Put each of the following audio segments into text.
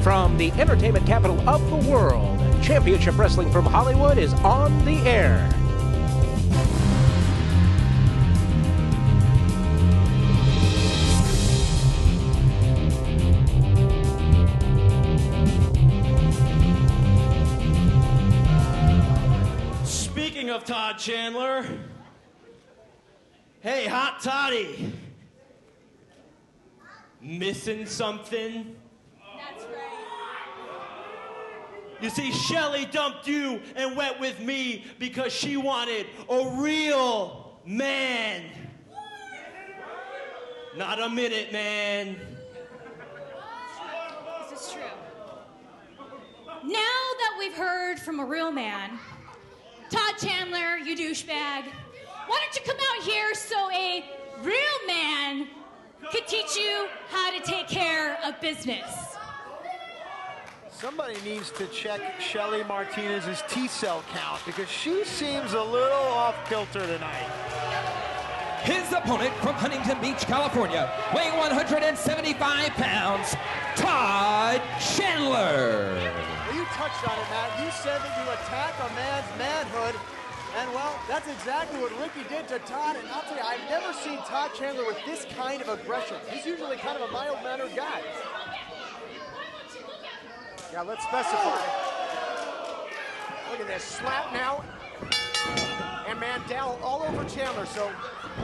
from the entertainment capital of the world, Championship Wrestling from Hollywood is on the air. Speaking of Todd Chandler, hey, Hot Toddy. Missing something? That's right. You see, Shelly dumped you and went with me because she wanted a real man. Not a minute, man. This is true. Now that we've heard from a real man, Todd Chandler, you douchebag, why don't you come out here so a real man could teach you how to take care of business? Somebody needs to check Shelly Martinez's T-cell count because she seems a little off-kilter tonight. His opponent from Huntington Beach, California, weighing 175 pounds, Todd Chandler. Well, you touched on it, Matt. You said that you attack a man's manhood. And, well, that's exactly what Ricky did to Todd. And I'll tell you, I've never seen Todd Chandler with this kind of aggression. He's usually kind of a mild-mannered guy. Yeah, let's specify. Look at this. Slap now. And Mandel all over Chandler. So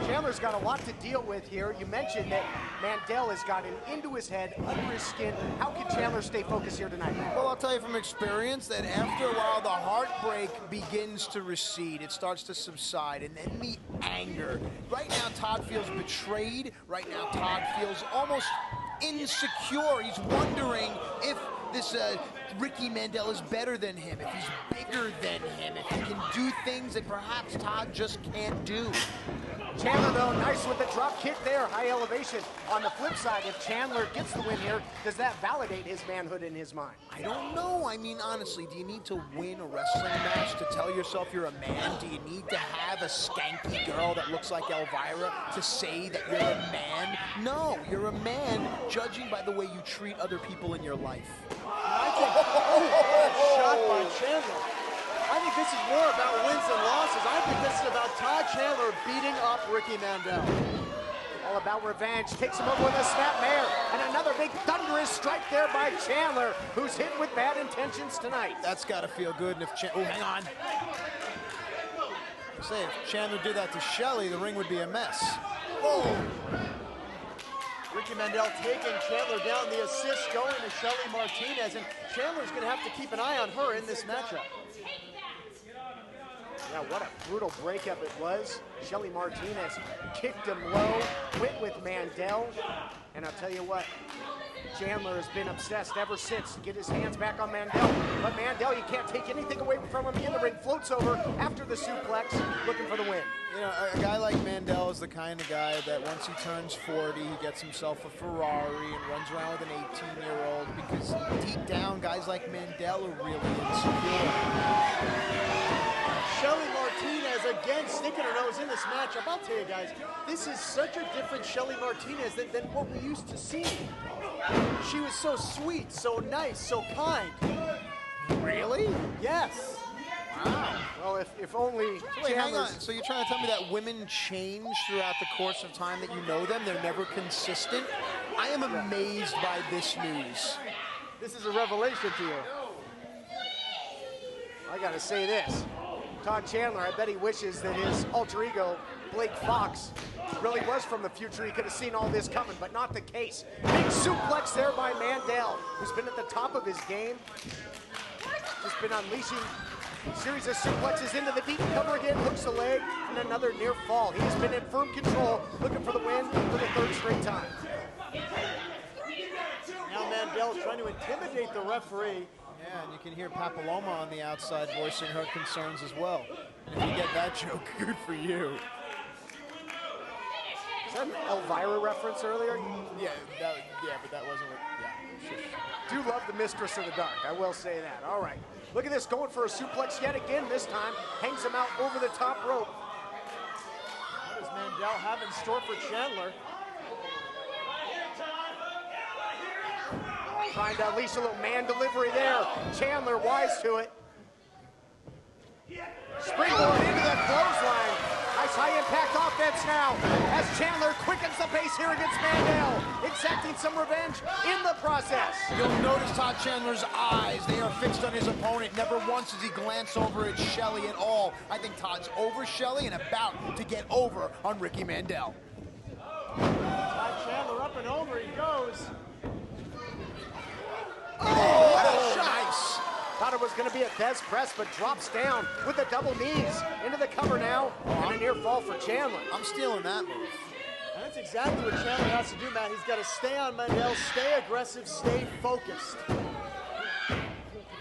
Chandler's got a lot to deal with here. You mentioned that Mandel has gotten into his head, under his skin. How can Chandler stay focused here tonight? Well, I'll tell you from experience that after a while, the heartbreak begins to recede. It starts to subside, and then the anger. Right now, Todd feels betrayed. Right now, Todd feels almost insecure. He's wondering if this Ricky Mandel is better than him, if he's bigger than him, if he can do things that perhaps Todd just can't do. Chandler, though, nice with the drop kick there, high elevation. On the flip side, if Chandler gets the win here, does that validate his manhood in his mind? I don't know. I mean, honestly, do you need to win a wrestling match to tell yourself you're a man? Do you need to have a skanky girl that looks like Elvira to say that you're a man? No, you're a man judging by the way you treat other people in your life. I think, shot by Chandler. I think this is more about wins and losses. I think this is about Todd Chandler beating up Ricky Mandel. All about revenge. Takes him over with a snapmare. And another big thunderous strike there by Chandler, who's hit with bad intentions tonight. That's got to feel good. And if oh, hang on. Say, if Chandler did that to Shelly, the ring would be a mess. Oh. Ricky Mandel taking Chandler down. The assist going to Shelly Martinez. And Chandler's going to have to keep an eye on her in this matchup. Yeah, what a brutal breakup it was. Shelly Martinez kicked him low, went with Mandel, and I'll tell you what, Chandler has been obsessed ever since to get his hands back on Mandel. But Mandel, you can't take anything away from him in the ring. Floats over after the suplex, looking for the win. You know, a guy like Mandel is the kind of guy that once he turns 40, he gets himself a Ferrari and runs around with an 18-year-old because deep down, guys like Mandel are really insecure. Shelly Martinez again sticking her nose in this matchup. I'll tell you guys, this is such a different Shelly Martinez than what we used to see. She was so sweet, so nice, so kind. Really? Yes. Wow. Well, if only. So wait, hang on. So you're trying to tell me that women change throughout the course of time that you know them? They're never consistent? I am amazed by this news. This is a revelation to you. I gotta say this. Todd Chandler, I bet he wishes that his alter ego, Blake Fox, really was from the future. He could have seen all this coming, but not the case. Big suplex there by Mandel, who's been at the top of his game. Just been unleashing a series of suplexes into the deep cover again, hooks the leg, and another near fall. He's been in firm control, looking for the win for the third straight time. Now Mandel's trying to intimidate the referee. Yeah, and you can hear Papaloma on the outside voicing her concerns as well. And if you get that joke, good for you. Is that an Elvira reference earlier? Yeah, but that wasn't what, yeah. Sure. Do love the Mistress of the Dark, I will say that. All right, look at this, going for a suplex yet again this time. Hangs him out over the top rope. What does Mandel have in store for Chandler? trying to unleash a little man delivery there. Chandler wise to it. Springboard into the clothesline. Nice high-impact offense now as Chandler quickens the pace here against Mandel, exacting some revenge in the process. You'll notice Todd Chandler's eyes. They are fixed on his opponent. Never once does he glance over at Shelly at all. I think Todd's over Shelly and about to get over on Ricky Mandel. Todd Chandler up and over, he goes. Oh, nice. Thought it was going to be a Bez press, but drops down with the double knees. Into the cover now, and a near fall for Chandler. I'm stealing that move. That's exactly what Chandler has to do, Matt. He's got to stay on Mandel, stay aggressive, stay focused.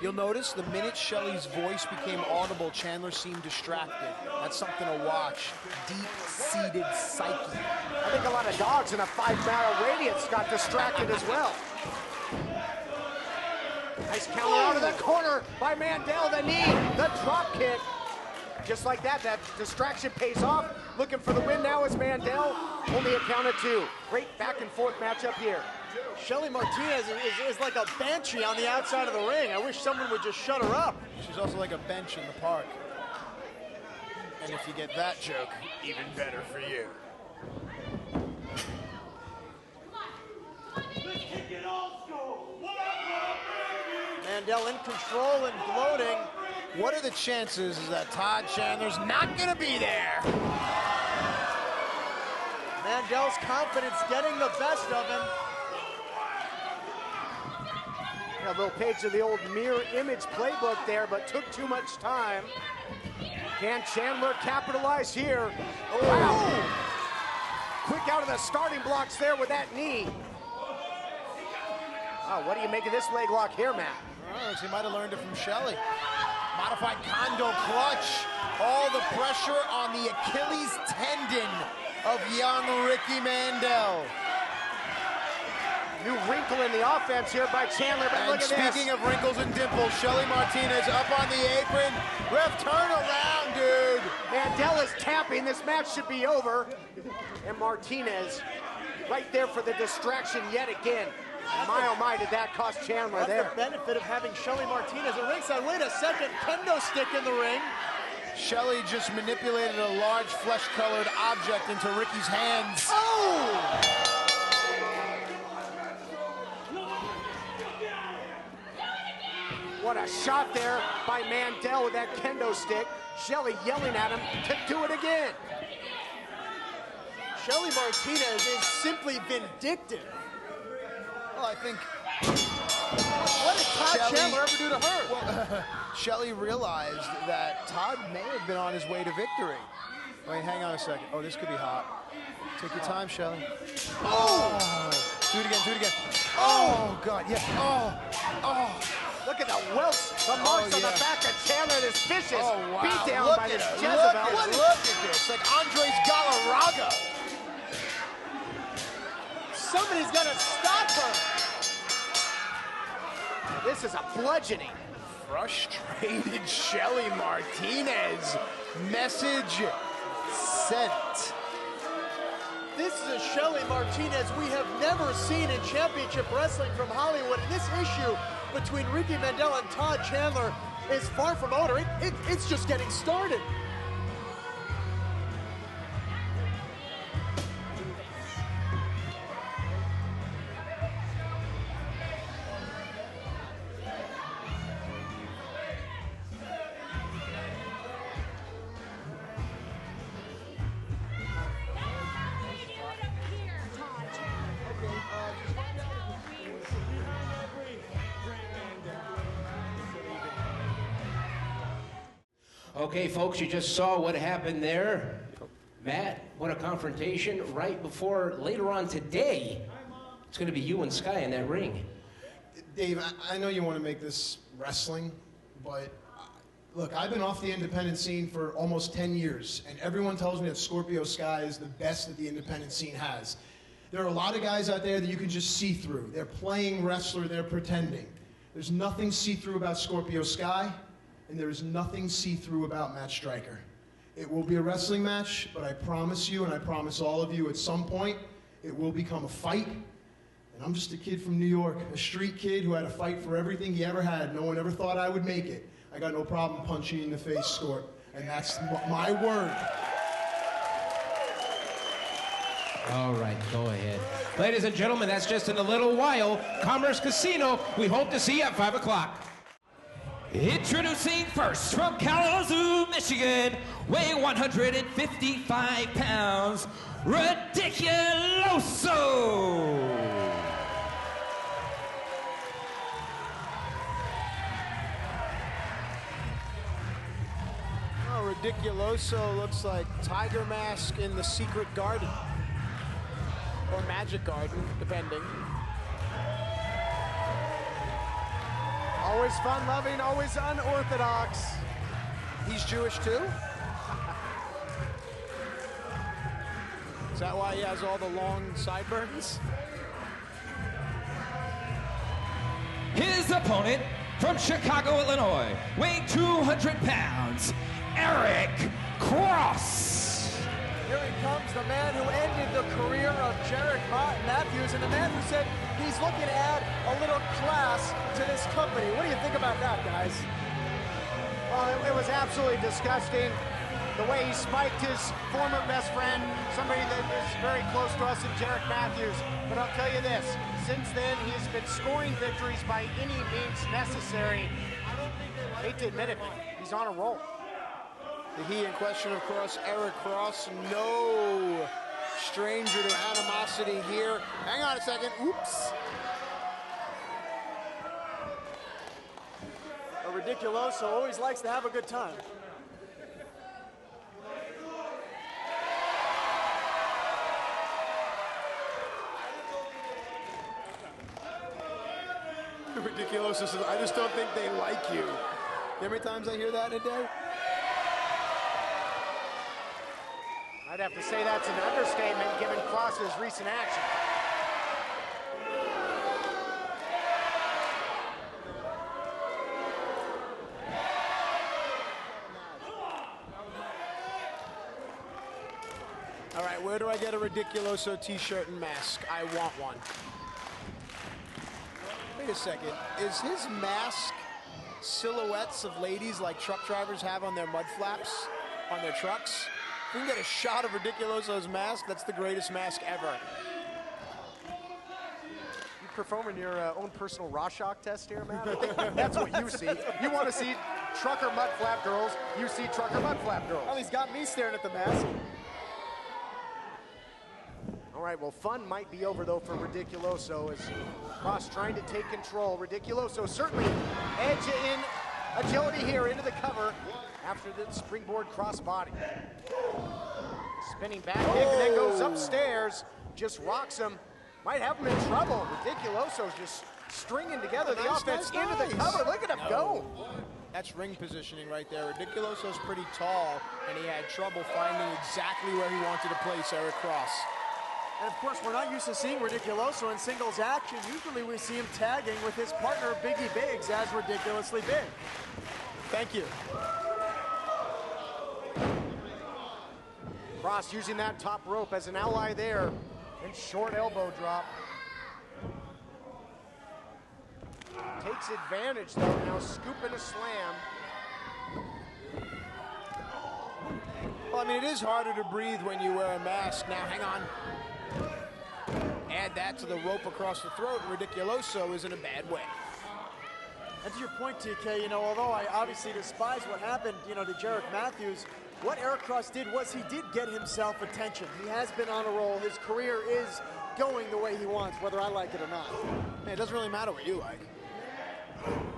You'll notice the minute Shelly's voice became audible, Chandler seemed distracted. That's something to watch. Deep-seated psyche. I think a lot of dogs in a 5-mile radius got distracted as well. Nice counter out of the corner by Mandel, the knee, the drop kick. Just like that, that distraction pays off. Looking for the win now is Mandel. Only a count of 2. Great back and forth matchup here. Shelly Martinez is like a banshee on the outside of the ring. I wish someone would just shut her up. She's also like a bench in the park. And if you get that joke, even better for you. Mandel in control and gloating. What are the chances that Todd Chandler's not going to be there? Mandel's confidence getting the best of him. A little page of the old mirror image playbook there, but took too much time. Can Chandler capitalize here? Oh, wow. Quick out of the starting blocks there with that knee. Oh, what do you make of this leg lock here, Matt? Oh, he might have learned it from Shelly. Modified condo clutch. All the pressure on the Achilles tendon of young Ricky Mandel. New wrinkle in the offense here by Chandler, but look at this. Speaking of wrinkles and dimples, Shelly Martinez up on the apron. Ref, turn around, dude. Mandel is tapping. This match should be over. And Martinez right there for the distraction yet again. My, oh my, did that cost Chandler there. That's the benefit of having Shelly Martinez at ringside. Wait a second, kendo stick in the ring. Shelly just manipulated a large flesh-colored object into Ricky's hands. Oh! What a shot there by Mandel with that kendo stick. Shelly yelling at him to do it again. Shelly Martinez is simply vindictive. Well, I think... What did Todd Chandler ever do to her? Well, Shelly realized that Todd may have been on his way to victory. Wait, hang on a second. Oh, this could be hot. Take your time, Shelly. Oh! Do it again, do it again. Oh, God, yeah. Oh, oh. Look at the welts, the marks on the back of Chandler, this vicious wow. beat down Look by at this it. Jezebel. Look at this, like Andres Galarraga. Somebody's got to stop her. This is a bludgeoning. Frustrated Shelly Martinez. Message sent. This is a Shelly Martinez we have never seen in championship wrestling from Hollywood. And this issue between Ricky Mandel and Todd Chandler is far from over. It's just getting started. Okay, folks, you just saw what happened there. Matt, what a confrontation right before, later on today, it's going to be you and Sky in that ring. Dave, I know you want to make this wrestling, but look, I've been off the independent scene for almost 10 years, and everyone tells me that Scorpio Sky is the best that the independent scene has. There are a lot of guys out there that you can just see through. They're playing wrestler, they're pretending. There's nothing see-through about Scorpio Sky, and there is nothing see-through about Matt Striker. It will be a wrestling match, but I promise you, and I promise all of you, at some point, it will become a fight, And I'm just a kid from New York, a street kid who had to fight for everything he ever had. No one ever thought I would make it. I got no problem punching you in the face, Scorp. And that's my word. All right, go ahead. Ladies and gentlemen, that's just in a little while. Commerce Casino, we hope to see you at 5 o'clock. Introducing first from Kalamazoo, Michigan, weighing 155 pounds, Ridiculoso. Ridiculoso looks like Tiger Mask in the Secret Garden. Or Magic Garden, depending. Always fun-loving, always unorthodox. He's Jewish too? Is that why he has all the long sideburns? His opponent from Chicago, Illinois, weighing 200 pounds, Eric Cross. Here he comes, the man who ended the career of Jarek Matthews, and the man who said he's looking to add a little class to this company. What do you think about that, guys? Well, it was absolutely disgusting. The way he spiked his former best friend, somebody that is very close to us, in Jarek Matthews. But I'll tell you this, since then he's been scoring victories by any means necessary. I hate to admit it, but he's on a roll. The he in question, of course, Eric Cross. No stranger to animosity here. Hang on a second. Oops. A Ridiculoso always likes to have a good time. Ridiculoso says, I just don't think they like you. How many times I hear that in a day? I'd have to say that's an understatement given Cross's recent action. All right, where do I get a Ridiculoso t-shirt and mask? I want one. Wait a second, is his mask silhouettes of ladies like truck drivers have on their mud flaps on their trucks? If we can get a shot of Ridiculoso's mask, that's the greatest mask ever. You performing your own personal Rorschach test here, Matt? I think that's what you see. You want to see trucker mud flap girls, you see trucker mud flap girls. Well, he's got me staring at the mask. All right, well, fun might be over, though, for Ridiculoso as Cross trying to take control. Ridiculoso certainly edge in agility here into the cover after the springboard cross body. Spinning back kick and then goes upstairs, just rocks him. Might have him in trouble. Ridiculoso's just stringing together the offense into the cover. Look at him go. That's ring positioning right there. Ridiculoso's pretty tall, and he had trouble finding exactly where he wanted to place Eric Cross. And of course, we're not used to seeing Ridiculoso in singles action. Usually we see him tagging with his partner, Biggie Biggs, as Ridiculously Big. Thank you. Cross using that top rope as an ally there. And short elbow drop. Takes advantage, though, now scooping a slam. Well, I mean, it is harder to breathe when you wear a mask. Now, hang on. Add that to the rope across the throat, and Ridiculoso is in a bad way. And to your point, TK, you know, although I obviously despise what happened, you know, to Jarek Matthews, what Eric Cross did was he did get himself attention. He has been on a roll. His career is going the way he wants, whether I like it or not. Man, it doesn't really matter what you like.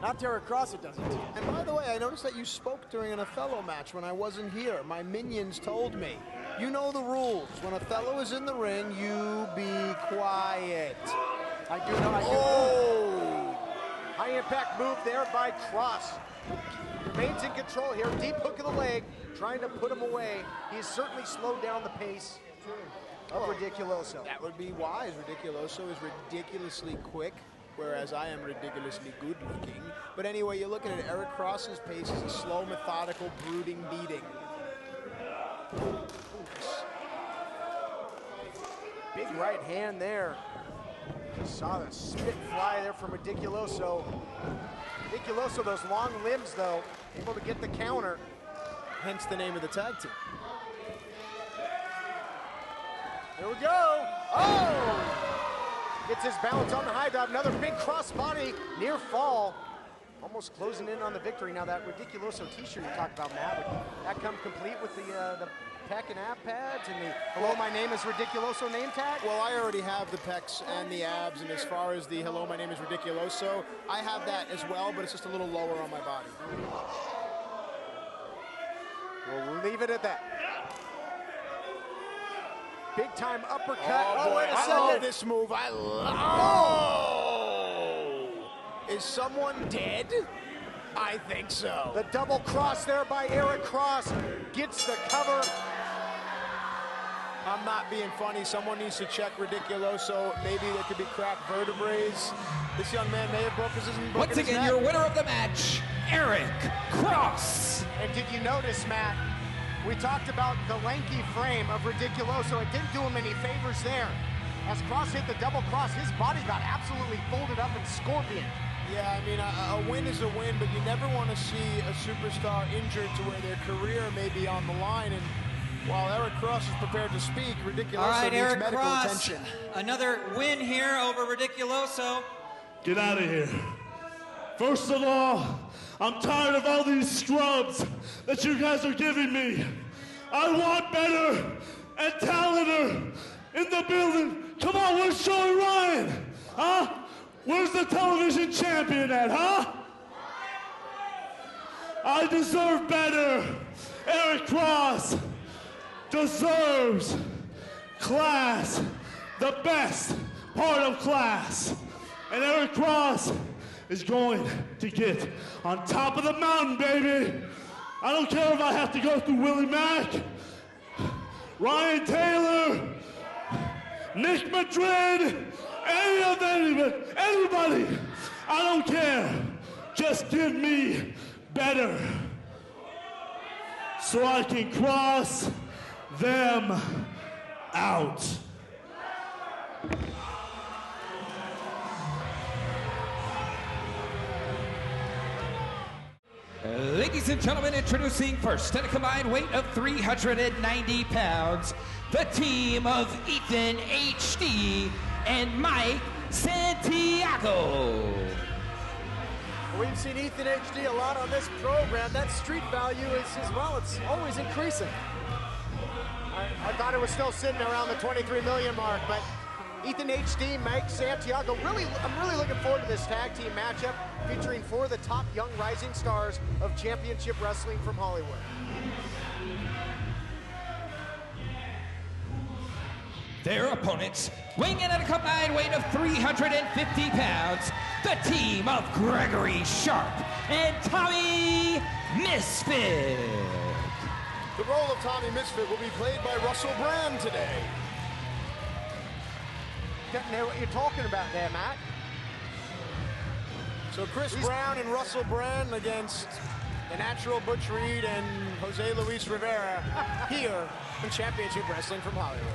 Not to Eric Cross, it doesn't. And by the way, I noticed that you spoke during an Othello match when I wasn't here. My minions told me. You know the rules. When Othello is in the ring, you be quiet. I do know. Oh! High impact move there by Cross. Remains in control here. Deep hook of the leg, trying to put him away. He's certainly slowed down the pace of Ridiculoso. That would be wise. Ridiculoso is ridiculously quick, whereas I am ridiculously good looking. But anyway, you're looking at Eric Cross's pace is a slow, methodical, brooding beating. Big right hand there. Saw the spit fly there from Ridiculoso. Ridiculoso, those long limbs, though, able to get the counter. Hence the name of the tag team. Here we go. Oh! Gets his balance on the high dive. Another big crossbody, near fall. Almost closing in on the victory. Now that Ridiculoso t-shirt you talked about, Matt, would that come complete with the pec and ab pads and the hello, my name is Ridiculoso name tag? Well, I already have the pecs and the abs, and as far as the hello, my name is Ridiculoso, I have that as well, but it's just a little lower on my body. We'll leave it at that. Big time uppercut. Oh, boy, wait a I second. love this move. I love. Oh! Is someone dead? I think so. The double cross there by Eric Cross gets the cover. I'm not being funny. Someone needs to check Ridiculoso. Maybe there could be cracked vertebrae. This young man may have broken his neck. Once again, your winner of the match, Eric Cross. And did you notice, Matt, we talked about the lanky frame of Ridiculoso. It didn't do him any favors there. As Cross hit the double cross, his body got absolutely folded up in scorpion. Yeah, I mean, a win is a win, but you never want to see a superstar injured to where their career may be on the line. And while Eric Cross is prepared to speak, Ridiculoso All right, needs Eric medical Cross, attention. another win here over Ridiculoso. Get out of here. First of all, I'm tired of all these scrubs that you guys are giving me. I want better and talented in the building. Come on, where's Joey Ryan? Huh? Where's the television champion at, huh? I deserve better. Eric Cross deserves class, the best part of class. And Eric Cross is going to get on top of the mountain, baby. I don't care if I have to go through Willie Mack, Ryan Taylor, Nick Madrid, anybody. I don't care. Just give me better so I can cross them out. Ladies and gentlemen, introducing first at a combined weight of 390 pounds, the team of Ethan HD and Mike Santiago. We've seen Ethan HD a lot on this program. That street value is well, it's always increasing. I thought it was still sitting around the 23 million mark, but Ethan HD, Mike Santiago, I'm really looking forward to this tag team matchup featuring four of the top young rising stars of championship wrestling from Hollywood. Their opponents, weighing in at a combined weight of 350 pounds, the team of Gregory Sharp and Tommy Misfit. The role of Tommy Misfit will be played by Russell Brand today. Don't know what you're talking about there, Matt. So Chris Brown and Russell Brand against the Natural Butch Reed and Jose Luis Rivera here in Championship Wrestling from Hollywood.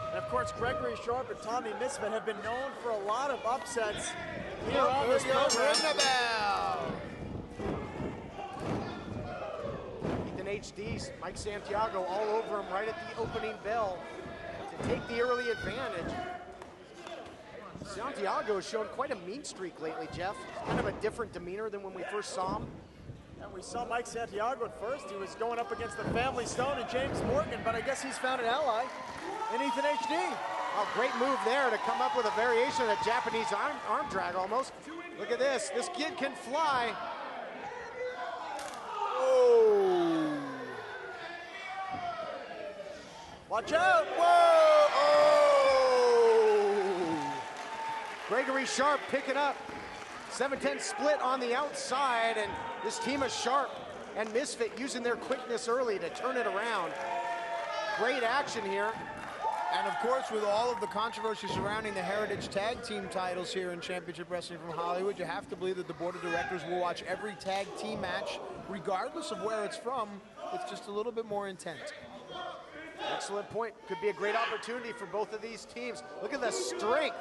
And of course, Gregory Sharp and Tommy Misfit have been known for a lot of upsets here on this program. Ring the bell. HD's Mike Santiago all over him right at the opening bell to take the early advantage. Santiago has shown quite a mean streak lately, Jeff. Kind of a different demeanor than when we first saw him. And we saw Mike Santiago at first. He was going up against the Family Stone and James Morgan, but I guess he's found an ally in Ethan HD. Oh, great move there to come up with a variation of the Japanese arm drag almost. Look at this. This kid can fly. Oh. Watch out! Whoa! Oh! Gregory Sharp picking up. 7-10 split on the outside, and this team of Sharp and Misfit using their quickness early to turn it around. Great action here. And of course, with all of the controversy surrounding the Heritage Tag Team titles here in Championship Wrestling from Hollywood, you have to believe that the board of directors will watch every tag team match, regardless of where it's from, with just a little bit more intent. Excellent point. Could be a great opportunity for both of these teams. Look at the strength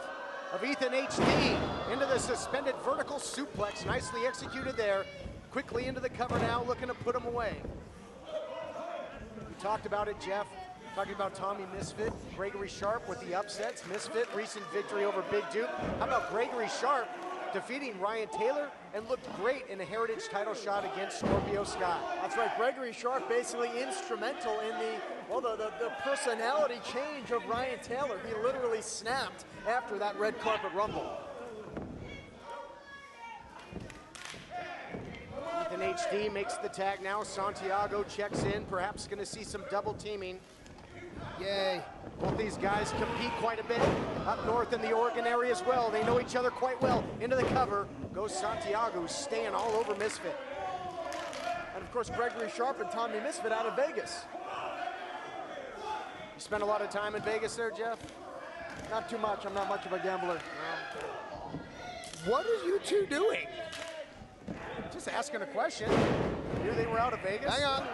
of Ethan HD into the suspended vertical suplex. Nicely executed there. Quickly into the cover now, looking to put him away. We talked about it, Jeff. Talking about Tommy Misfit, Gregory Sharp with the upsets. Misfit, recent victory over Big Duke. How about Gregory Sharp defeating Ryan Taylor and looked great in a Heritage title shot against Scorpio Sky. That's right, Gregory Sharp basically instrumental in the personality change of Ryan Taylor. He literally snapped after that red carpet rumble. Ethan HD makes the tag now. Santiago checks in, perhaps going to see some double teaming. Yay. Both these guys compete quite a bit up north in the Oregon area as well. They know each other quite well. Into the cover goes Santiago, who's staying all over Misfit. And of course, Gregory Sharp and Tommy Misfit out of Vegas. You spend a lot of time in Vegas there, Jeff? Not too much. I'm not much of a gambler. What are you two doing? Just asking a question. Knew they were out of Vegas. Hang on.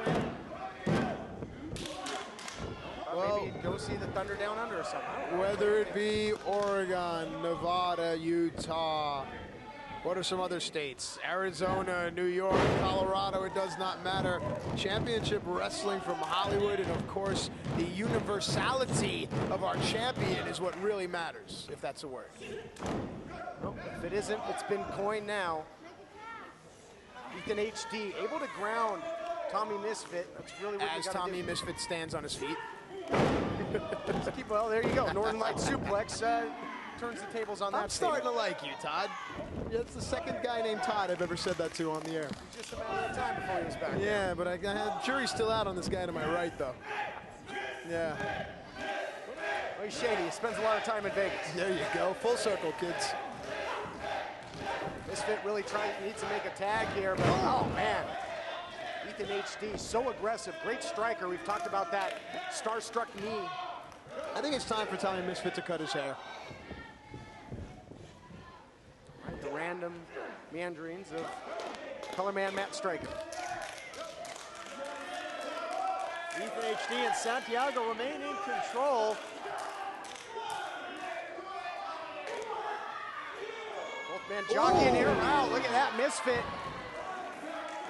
Well, maybe go see the Thunder Down Under or something. Whether it be Oregon, Nevada, Utah, what are some other states? Arizona, New York, Colorado, it does not matter. Championship wrestling from Hollywood, and of course, the universality of our champion is what really matters, if that's a word. Well, if it isn't, it's been coined now. Ethan HD able to ground Tommy Misfit. That's really what As Tommy Misfit stands on his feet. Well, there you go. Northern Light suplex turns the tables on that. I'm starting to like you, Todd. It's the second guy named Todd I've ever said that to on the air. Just a matter of time before he was back. Yeah, but the jury's still out on this guy to my right, though. Yeah. Well, he's shady. He spends a lot of time in Vegas. There you go. Full circle, kids. Misfit really needs to make a tag here, but oh man. Ethan HD, so aggressive, great striker. We've talked about that starstruck knee. I think it's time for Tommy Misfit to cut his hair. Right, the random meanderings of color man Matt Stryker. Ethan HD and Santiago remain in control. Both men jockeying here. Wow, look at that. Misfit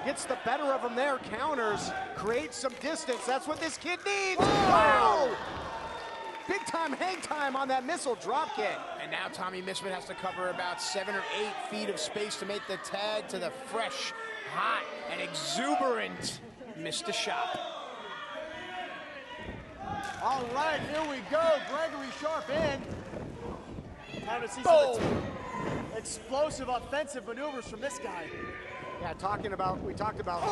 gets the better of him there, counters, creates some distance. That's what this kid needs. Wow! Big time hang time on that missile drop kick. And now Tommy Misfit has to cover about 7 or 8 feet of space to make the tag to the fresh, hot, and exuberant Mr. Shop. All right, here we go. Gregory Sharp in. Time to see some explosive offensive maneuvers from this guy. Yeah, we talked about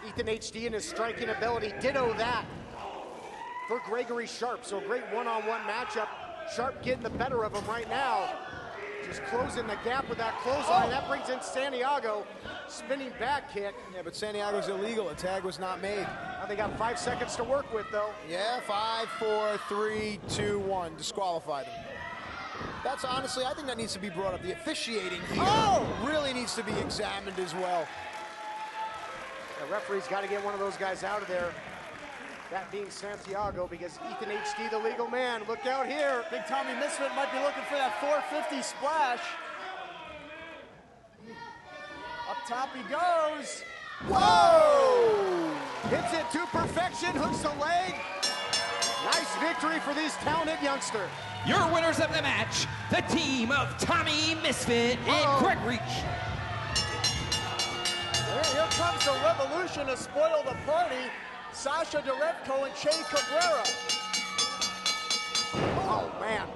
Ethan HD and his striking ability. Ditto that for Gregory Sharp. So a great one-on-one matchup. Sharp getting the better of him right now. Just closing the gap with that clothesline. That brings in Santiago. Spinning back kick. Yeah, but Santiago's illegal. A tag was not made. Now they got 5 seconds to work with, though. Yeah, 5, 4, 3, 2, 1. Disqualify them. That's honestly, I think that needs to be brought up. The officiating here really needs to be examined as well. The referee's got to get one of those guys out of there. That being Santiago, because Ethan HD, the legal man, look out here. Big Tommy Misfit might be looking for that 450 splash. Up top he goes. Whoa! Hits it to perfection, hooks the leg. Nice victory for this talented youngster. Your winners of the match, the team of Tommy Misfit and Gregory. Here comes the revolution to spoil the party. Sasha Derevko and Che Cabrera. Oh, man.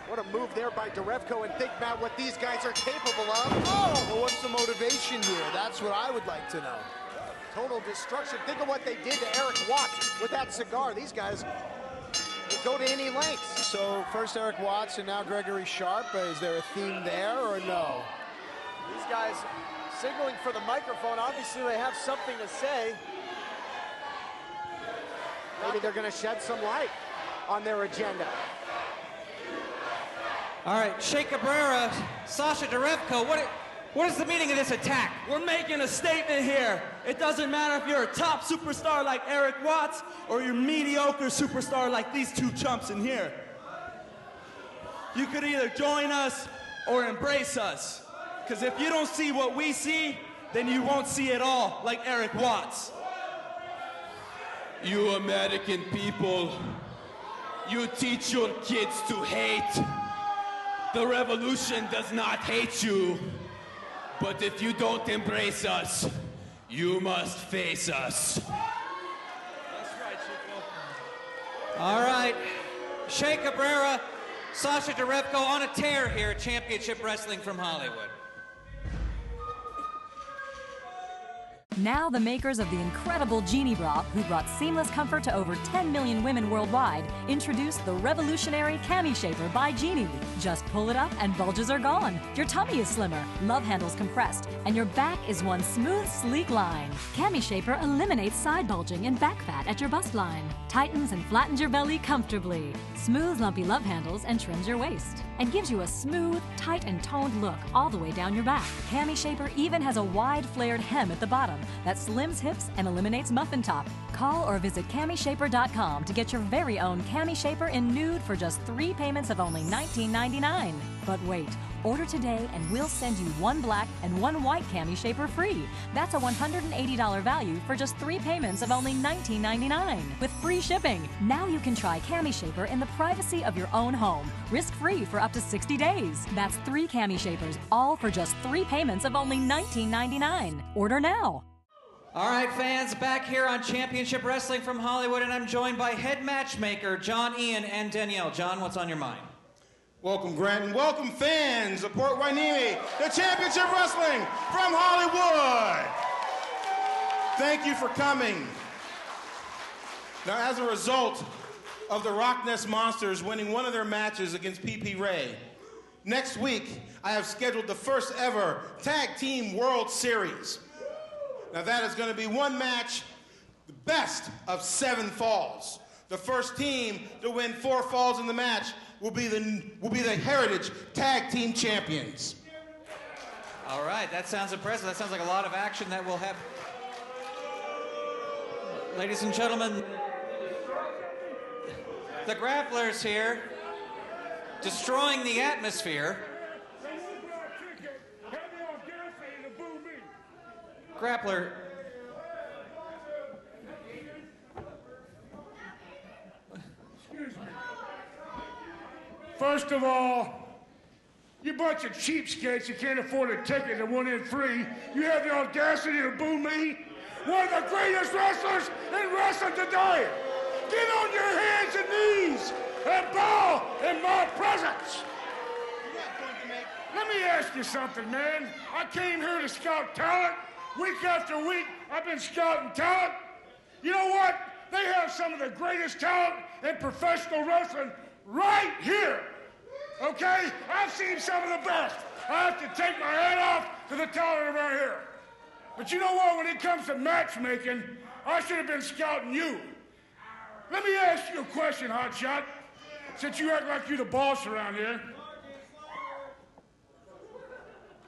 What a move there by Derevko, and think about what these guys are capable of. Well, what's the motivation here? That's what I would like to know. Total destruction. Think of what they did to Eric Watts with that cigar. These guys would go to any lengths. So first Eric Watts and now Gregory Sharp. Is there a theme there or no? These guys signaling for the microphone. Obviously, they have something to say. Maybe they're going to shed some light on their agenda. All right, Che Cabrera, Sasha Derevko, What is the meaning of this attack? We're making a statement here. It doesn't matter if you're a top superstar like Eric Watts or you're mediocre superstar like these two chumps in here. You could either join us or embrace us. Because if you don't see what we see, then you won't see it all, like Eric Watts. You American people, you teach your kids to hate. The revolution does not hate you. But if you don't embrace us, you must face us. That's right, Chico. All right. Shea Cabrera, Sasha Derevko on a tear here at Championship Wrestling from Hollywood. Now the makers of the incredible Genie Bra, who brought seamless comfort to over 10 million women worldwide, introduce the revolutionary Cami Shaper by Genie. Just pull it up and bulges are gone. Your tummy is slimmer, love handles compressed, and your back is one smooth, sleek line. Cami Shaper eliminates side bulging and back fat at your bust line, tightens and flattens your belly comfortably, smooths lumpy love handles and trims your waist, and gives you a smooth, tight and toned look all the way down your back. Cami Shaper even has a wide flared hem at the bottom that slims hips and eliminates muffin top. Call or visit CamiShaper.com to get your very own Cami Shaper in nude for just 3 payments of only $19.99. But wait, order today and we'll send you 1 black and 1 white Cami Shaper free. That's a $180 value for just 3 payments of only $19.99 with free shipping. Now you can try Cami Shaper in the privacy of your own home, risk-free for up to 60 days. That's 3 Cami Shapers, all for just 3 payments of only $19.99. Order now. All right, fans, back here on Championship Wrestling from Hollywood, and I'm joined by head matchmaker John, Ian, and Danielle. John, what's on your mind? Welcome, Grant, and welcome, fans of Port Hueneme, to Championship Wrestling from Hollywood. Thank you for coming. Now, as a result of the Rock Nest Monsters winning one of their matches against PP Ray, next week I have scheduled the first ever Tag Team World Series. Now that is going to be 1 match, the best of 7 falls. The first team to win 4 falls in the match will be the Heritage Tag Team Champions. All right, that sounds impressive. That sounds like a lot of action that we'll have. Ladies and gentlemen, the Grapplers here, destroying the atmosphere. Grappler. Excuse me. First of all, you bunch of cheapskates you can't afford a ticket and went in free. You have the audacity to boo me? One of the greatest wrestlers in wrestling today. Get on your hands and knees and bow in my presence. Let me ask you something, man. I came here to scout talent. Week after week, I've been scouting talent. You know what? They have some of the greatest talent in professional wrestling right here. Okay? I've seen some of the best. I have to take my hat off to the talent around here. But you know what? When it comes to matchmaking, I should have been scouting you. Let me ask you a question, Hotshot, since you act like you're the boss around here.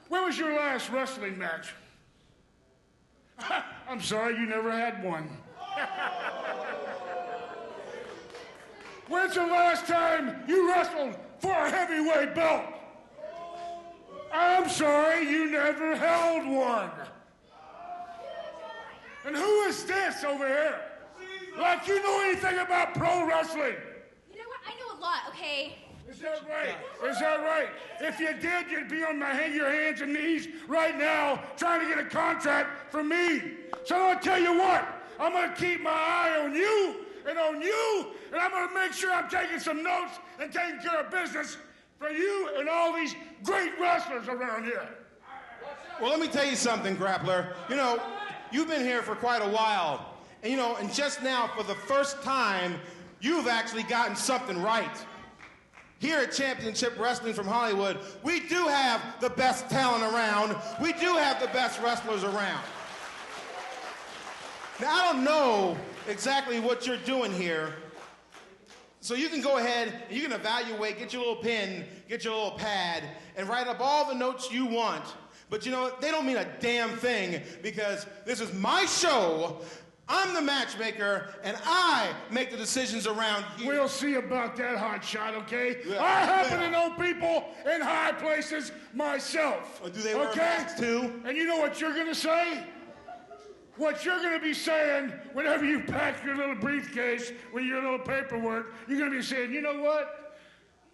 When was your last wrestling match? I'm sorry, you never had one. When's the last time you wrestled for a heavyweight belt? I'm sorry, you never held one. And who is this over here? Like you know anything about pro wrestling? You know what? I know a lot, okay? Is that right? Is that right? If you did, you'd be on your hands and knees right now trying to get a contract from me. So I'll tell you what, I'm going to keep my eye on you, and I'm going to make sure I'm taking some notes and taking care of business for you and all these great wrestlers around here. Well, let me tell you something, Grappler. You know, you've been here for quite a while, and just now, for the first time, you've actually gotten something right. Here at Championship Wrestling from Hollywood, we do have the best talent around. We do have the best wrestlers around. Now, I don't know exactly what you're doing here, so you can go ahead and you can evaluate, get your little pen, get your little pad, and write up all the notes you want. But you know what? They don't mean a damn thing because this is my show. I'm the matchmaker, and I make the decisions around here. We'll see about that, hotshot, okay? Yeah. I happen to know people in high places myself. Do they wear masks too? And you know what you're gonna say? What you're gonna be saying whenever you pack your little briefcase with your little paperwork, you're gonna be saying, you know what?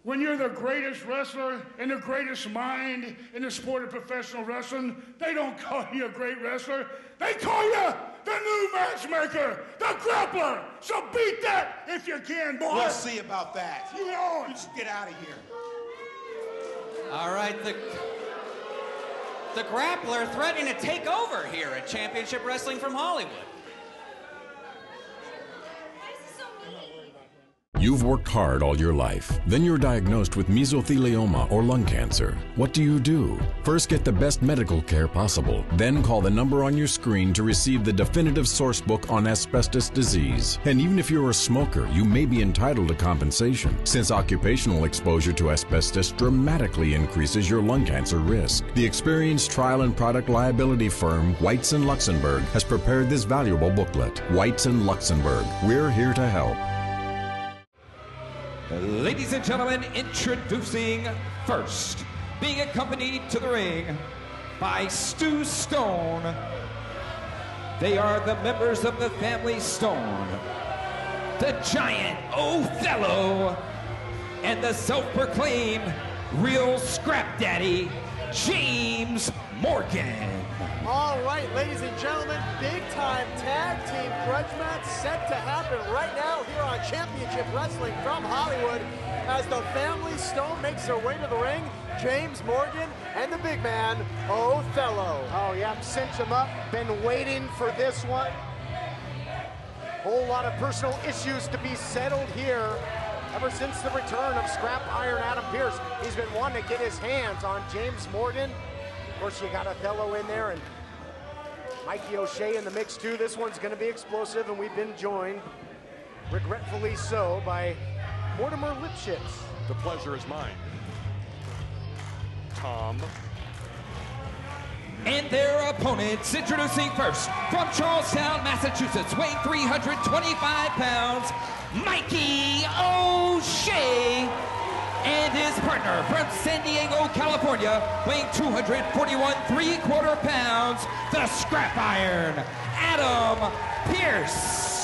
When you're the greatest wrestler and the greatest mind in the sport of professional wrestling, they don't call you a great wrestler. They call you the new matchmaker, the Grappler. So beat that if you can, boy. We'll see about that. You know, just get out of here. All right, the Grappler threatening to take over here at Championship Wrestling from Hollywood. You've worked hard all your life. Then you're diagnosed with mesothelioma or lung cancer. What do? First, get the best medical care possible. Then call the number on your screen to receive the definitive source book on asbestos disease. And even if you're a smoker, you may be entitled to compensation, since occupational exposure to asbestos dramatically increases your lung cancer risk. The experienced trial and product liability firm Whites & Luxembourg has prepared this valuable booklet. Whites & Luxembourg. We're here to help. Ladies and gentlemen, introducing first, being accompanied to the ring by Stu Stone. They are the members of the family Stone, the giant Othello, and the self-proclaimed real scrap daddy, James Morgan. All right, ladies and gentlemen, big-time tag team grudge match set to happen right now here on Championship Wrestling from Hollywood as the family Stone makes their way to the ring. James Morgan and the big man, Othello. Oh, yeah, cinch him up. Been waiting for this one. Whole lot of personal issues to be settled here. Ever since the return of Scrap Iron Adam Pearce, he's been wanting to get his hands on James Morgan. Of course, you got Othello in there and Mikey O'Shea in the mix too. This one's going to be explosive, and we've been joined, regretfully so, by Mortimer Lipschitz. The pleasure is mine. Tom. And their opponents, introducing first, from Charlestown, Massachusetts, weighing 325 pounds, Mikey O'Shea, and his partner from San Diego, California, weighing 241 3/4 pounds, the Scrap Iron, Adam Pearce.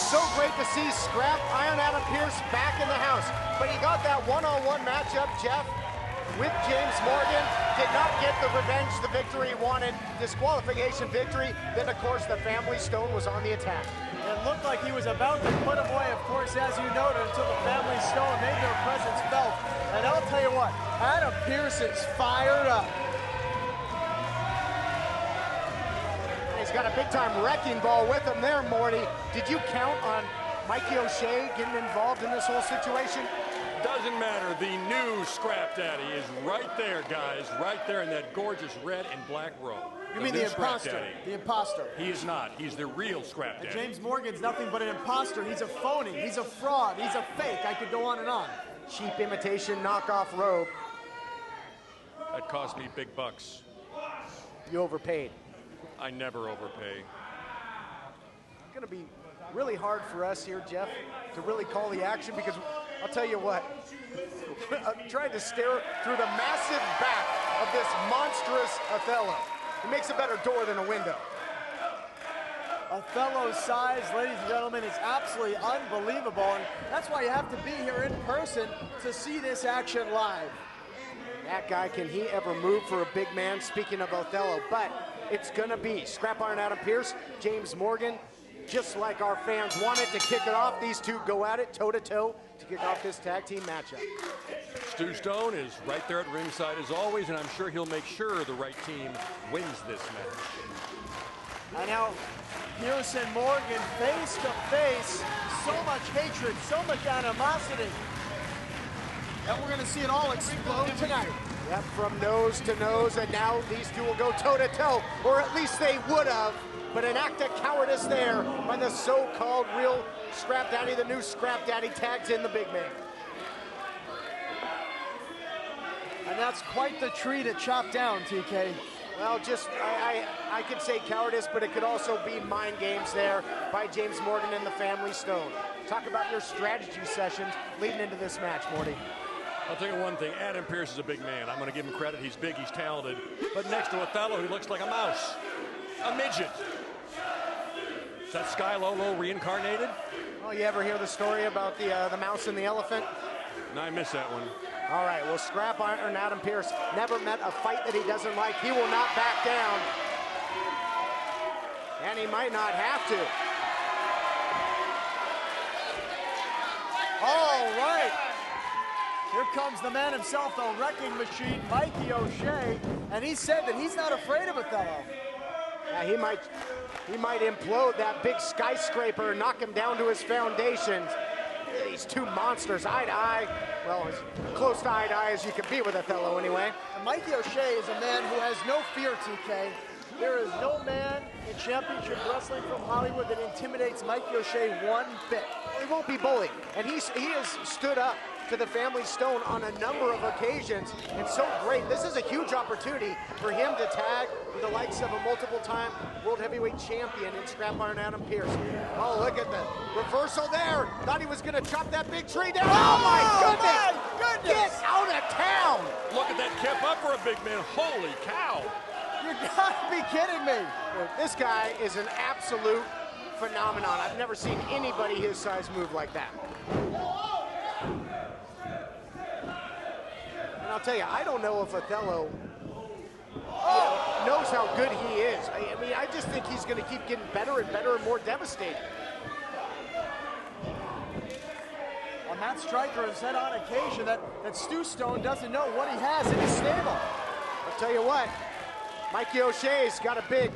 So great to see Scrap Iron Adam Pearce back in the house, but he got that one-on-one matchup, Jeff, with James Morgan. Did not get the revenge, the victory he wanted, disqualification victory. Then, of course, the family Stone was on the attack. It looked like he was about to put him away, of course, as you noted, until the family Stone made their presence felt. And I'll tell you what, Adam Pearce is fired up. He's got a big-time wrecking ball with him there, Morty. Did you count on Mikey O'Shea getting involved in this whole situation? Doesn't matter. The new Scrap Daddy is right there, guys. Right there in that gorgeous red and black robe. You mean the imposter? The imposter. He is not. He's the real Scrap Daddy. And James Morgan's nothing but an imposter. He's a phony. He's a fraud. He's a fake. I could go on and on. Cheap imitation knockoff robe. That cost me big bucks. You overpaid. I never overpay. It's going to be really hard for us here, Jeff, to really call the action because I'll tell you what, I'm trying to stare through the massive back of this monstrous Othello. He makes a better door than a window. Othello's size, ladies and gentlemen, is absolutely unbelievable, and that's why you have to be here in person to see this action live. That guy, can he ever move for a big man? Speaking of Othello, but it's gonna be Scrap Iron Adam Pearce, James Morgan, just like our fans wanted to kick it off. These two go at it toe-to-toe to kick off this tag team matchup. Stu Stone is right there at ringside as always, and I'm sure he'll make sure the right team wins this match. And now, Pearce and Morgan face to face. So much hatred, so much animosity. And we're gonna see it all explode tonight. Yep, from nose to nose, and now these two will go toe-to-toe, or at least they would have. But an act of cowardice there by the so-called real Scrap Daddy. The new Scrap Daddy tags in the big man. And that's quite the tree to chop down, TK. Well, just, I could say cowardice, but it could also be mind games there by James Morgan and the Family Stone. Talk about your strategy sessions leading into this match, Morty. I'll tell you one thing, Adam Pearce is a big man. I'm going to give him credit. He's big, he's talented. But next to Othello, he looks like a mouse, a midget. Is that Sky Lolo reincarnated? Oh, you ever hear the story about the mouse and the elephant? No, I missed that one. All right, well, Scrap Iron Adam Pearce never met a fight that he doesn't like. He will not back down. And he might not have to. All right. Here comes the man himself, the wrecking machine, Mikey O'Shea, and he said that he's not afraid of Othello. Yeah, he might implode that big skyscraper and knock him down to his foundations. These two monsters, eye to eye. Well, as close to eye to eye as you can be with Othello anyway. And Mikey O'Shea is a man who has no fear, TK. There is no man in championship wrestling from Hollywood that intimidates Mikey O'Shea one bit. He won't be bullied, and he has stood up to the Family Stone on a number of occasions, and so great. This is a huge opportunity for him to tag with the likes of a multiple-time World Heavyweight Champion in Scrap Iron Adam Pearce. Oh, look at the reversal there. Thought he was gonna chop that big tree down. Oh my goodness! Get out of town! Look at that kip up for a big man. Holy cow! You gotta be kidding me. This guy is an absolute phenomenon. I've never seen anybody his size move like that. And I'll tell you, I don't know if Othello knows how good he is. I mean, I just think he's going to keep getting better and better and more devastating. Well, Matt Stryker has said on occasion that Stu Stone doesn't know what he has in his stable. I'll tell you what, Mikey O'Shea's got a big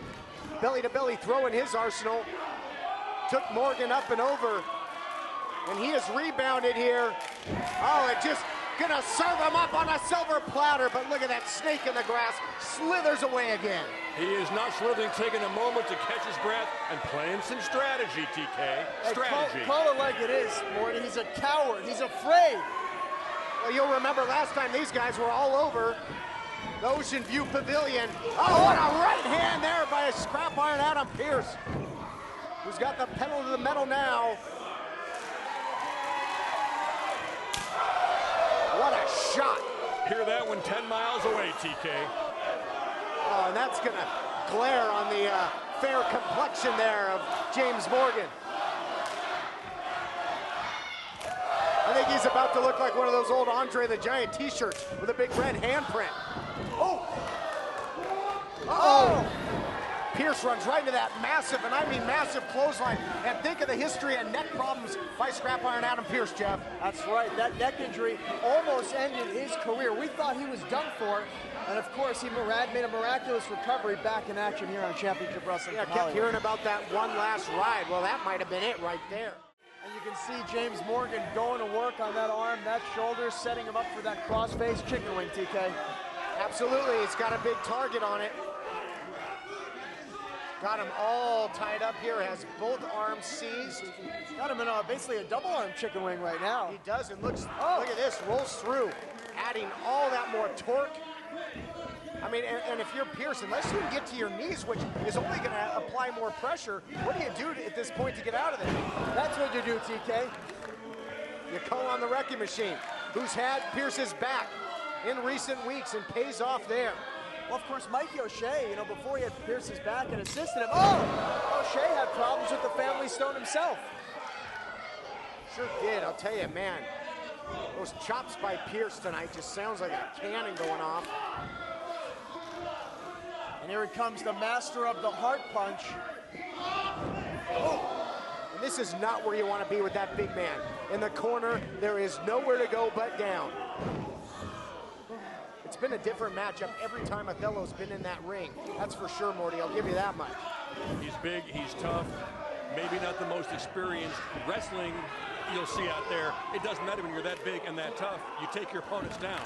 belly-to-belly throw in his arsenal. Took Morgan up and over, and he has rebounded here. Oh, it just gonna serve him up on a silver platter, but look at that snake in the grass, slithers away again. He is not slithering, taking a moment to catch his breath and playing some strategy, TK. Strategy. Hey, call it like it is, Morty. He's a coward. He's afraid. Well, you'll remember last time these guys were all over the Ocean View Pavilion. Oh, what a right hand there by a Scrap Iron Adam Pearce, who's got the pedal to the metal now. What a shot. Hear that one 10 miles away, TK. Oh, and that's gonna glare on the fair complexion there of James Morgan. I think he's about to look like one of those old Andre the Giant t-shirts with a big red handprint. Oh! Uh-oh! Pearce runs right into that massive, and I mean massive, clothesline. And think of the history of neck problems by Scrap Iron Adam Pearce, Jeff. That's right. That neck injury almost ended his career. We thought he was done for, and of course he made a miraculous recovery back in action here on Championship Wrestling. Yeah, kept hearing about that one last ride. Well, that might have been it right there. And you can see James Morgan going to work on that arm, that shoulder, setting him up for that crossface chicken wing, TK. Absolutely, it's got a big target on it. Got him all tied up here, has both arms seized. Got him in basically a double arm chicken wing right now. He does, and look at this, rolls through, adding all that more torque. I mean, and if you're Pearce, unless you can get to your knees, which is only going to apply more pressure, what do you do at this point to get out of there? That's what you do, TK. You call on the Wrecking Machine, who's had Pearce's back in recent weeks and pays off there. Well, of course, Mikey O'Shea, you know, before he had Pearce's back and assisted him, O'Shea had problems with the Family Stone himself. Sure did, I'll tell you, man. Those chops by Pearce tonight just sounds like a cannon going off. And here it comes, the master of the heart punch. Oh. And this is not where you want to be with that big man. In the corner, there is nowhere to go but down. It's been a different matchup every time Othello's been in that ring. That's for sure, Morty. I'll give you that much. He's big, he's tough. Maybe not the most experienced wrestling you'll see out there. It doesn't matter when you're that big and that tough. You take your opponents down.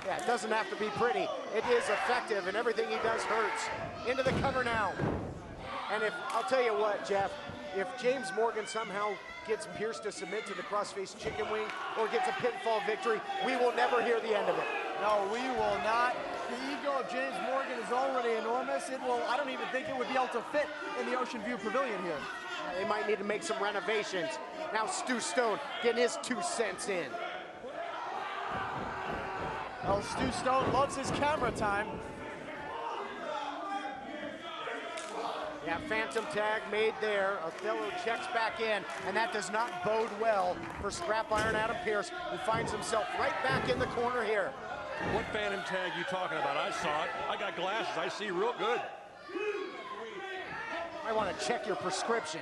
Yeah, it doesn't have to be pretty. It is effective, and everything he does hurts. Into the cover now. And I'll tell you what, Jeff, if James Morgan somehow gets Pearce to submit to the crossface chicken wing or gets a pinfall victory, we will never hear the end of it. No, we will not. The ego of James Morgan is already enormous. I don't even think it would be able to fit in the Ocean View Pavilion here. They might need to make some renovations. Now Stu Stone getting his 2 cents in. Well, Stu Stone loves his camera time. Yeah, phantom tag made there. Othello checks back in, and that does not bode well for Scrap Iron Adam Pearce, who finds himself right back in the corner here. What phantom tag you talking about? I saw it. I got glasses. I see real good. I want to check your prescription.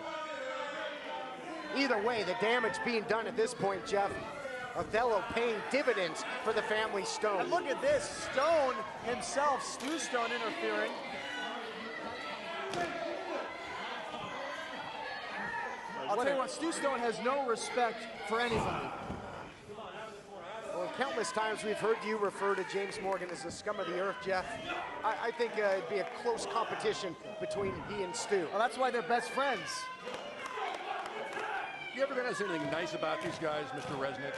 Either way, the damage being done at this point, Jeff. Othello paying dividends for the family Stone. And look at this, Stone himself, Stu Stone interfering. I'll tell you what, Stu Stone has no respect for anybody. Well, countless times we've heard you refer to James Morgan as the scum of the earth, Jeff. I think it'd be a close competition between he and Stu. Well, that's why they're best friends. You ever gonna say anything nice about these guys, Mr. Resnick?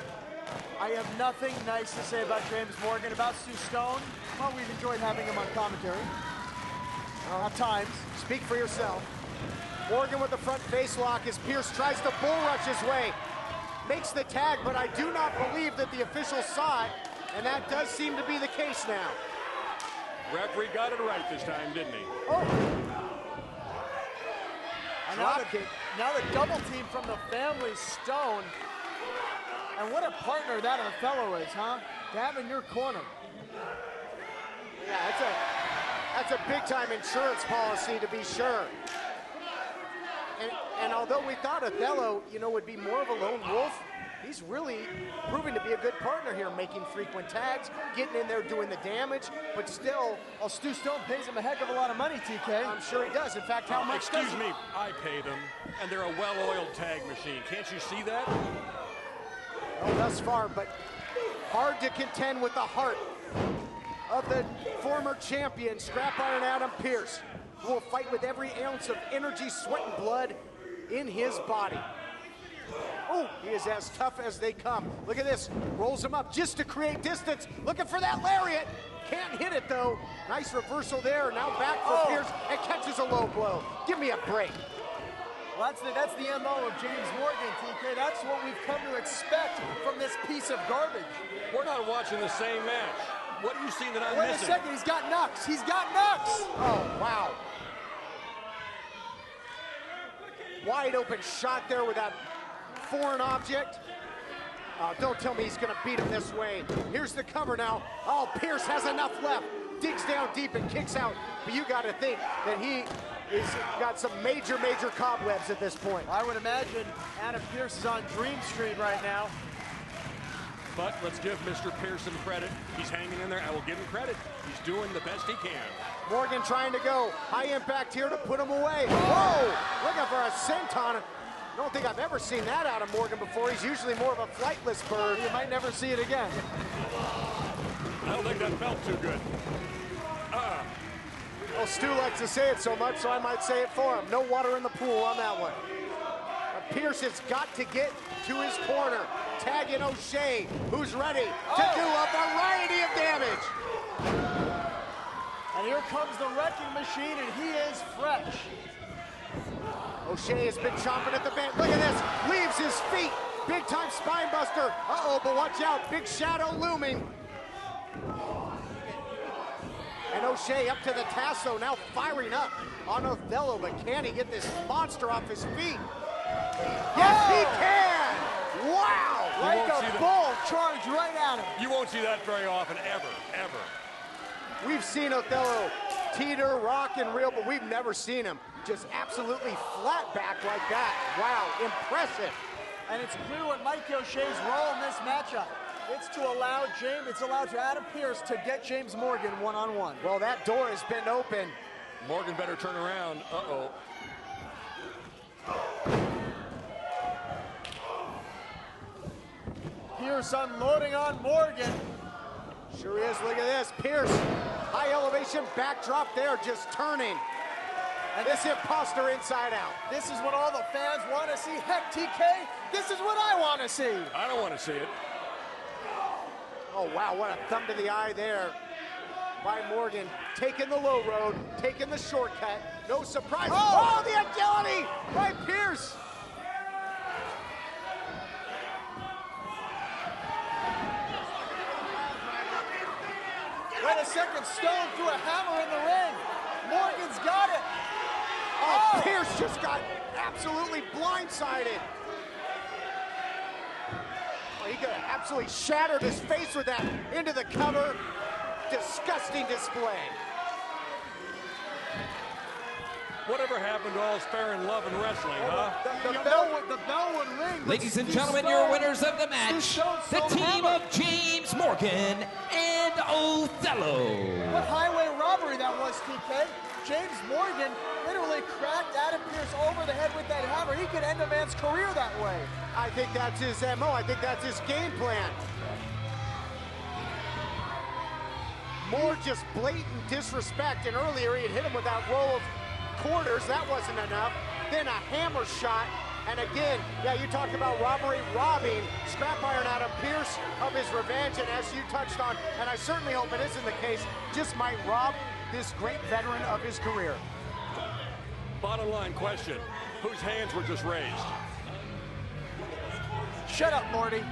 I have nothing nice to say about James Morgan. About Stu Stone, well, we've enjoyed having him on commentary. At times. Speak for yourself. Morgan with the front face lock as Pearce tries to bull rush his way. Makes the tag, but I do not believe that the official saw it, and that does seem to be the case now. Referee got it right this time, didn't he? Oh! And now the double team from the family Stone. And what a partner that Othello is, huh? To have in your corner. Yeah, that's a big-time insurance policy, to be sure. And although we thought Othello, would be more of a lone wolf, he's really proving to be a good partner here, making frequent tags, getting in there, doing the damage, but still... Well, Stu Stone pays him a heck of a lot of money, TK. I'm sure he does. In fact, how much does he? Excuse me, I pay them, and they're a well-oiled tag machine. Can't you see that? Well, thus far, but hard to contend with the heart of the former champion, Scrap Iron Adam Pearce, who will fight with every ounce of energy, sweat, and blood in his body. Oh, he is as tough as they come. Look at this, rolls him up just to create distance, looking for that lariat. Can't hit it though. Nice reversal there, now back for Pearce, and catches a low blow. Give me a break. Well, that's the MO of James Morgan, TK. That's what we've come to expect from this piece of garbage. We're not watching the same match. What are you seeing that I'm missing? missing? Wait a second, he's got knucks. He's got knucks. Oh, wow. Wide open shot there with that foreign object. Don't tell me he's gonna beat him this way. Here's the cover now. Oh, Pearce has enough left. Digs down deep and kicks out. But you gotta think that he is got some major cobwebs at this point. I would imagine Adam Pearce is on Dream Street right now. But let's give Mr. Pearson credit. He's hanging in there. I will give him credit. He's doing the best he can. Morgan trying to go high impact here to put him away. Whoa! Looking for a senton. I don't think I've ever seen that out of Morgan before. He's usually more of a flightless bird. You might never see it again. I don't think that felt too good. Well, Stu likes to say it so much, so I might say it for him. No water in the pool on that one. Pearce has got to get to his corner. Tagging O'Shea, who's ready to do a variety of damage. And here comes the wrecking machine, and he is fresh. O'Shea has been chomping at the bit. Look at this, leaves his feet. Big time spine buster. Uh-oh, but watch out, big shadow looming. And O'Shea up to the tasso, now firing up on Othello, but can he get this monster off his feet? Yes, he can! Wow! Like a bull charged right at him. You won't see that very often, ever. We've seen Othello teeter, rock, and reel, but we've never seen him just absolutely flat back like that. Wow, impressive. And it's clear what Mike O'Shea's role in this matchup. It's to allow Adam Pearce to get James Morgan one-on-one. Well, that door has been open. Morgan better turn around. Uh-oh. Pearce unloading on Morgan. Sure is, look at this. Pearce, high elevation backdrop there, just turning. And this imposter inside out. This is what all the fans want to see. Heck, TK, this is what I want to see. I don't want to see it. Oh, wow, what a thumb to the eye there by Morgan. Taking the low road, taking the shortcut. No surprise. Oh, the agility by Pierce. Wait a second, Stone threw a hammer in the ring. Morgan's got it. Oh, Pierce just got absolutely blindsided. Oh, he could have absolutely shattered his face with that into the cover. Disgusting display. Whatever happened to all's fair in love and wrestling, huh? The bell would ring. Ladies and gentlemen, your winners of the match, the team of James Morgan and Othello. What highway robbery that was, TK. James Morgan literally cracked Adam Pierce over the head with that hammer. He could end a man's career that way. I think that's his MO. I think that's his game plan. More just blatant disrespect, and earlier he had hit him with that roll of quarters. That wasn't enough. Then a hammer shot, and again, yeah, you talked about robbery, robbing Scrap Iron Adam Pierce of his revenge, and as you touched on, and I certainly hope it isn't the case, just might rob this great veteran of his career. Bottom line question, whose hands were just raised? Shut up, Morty.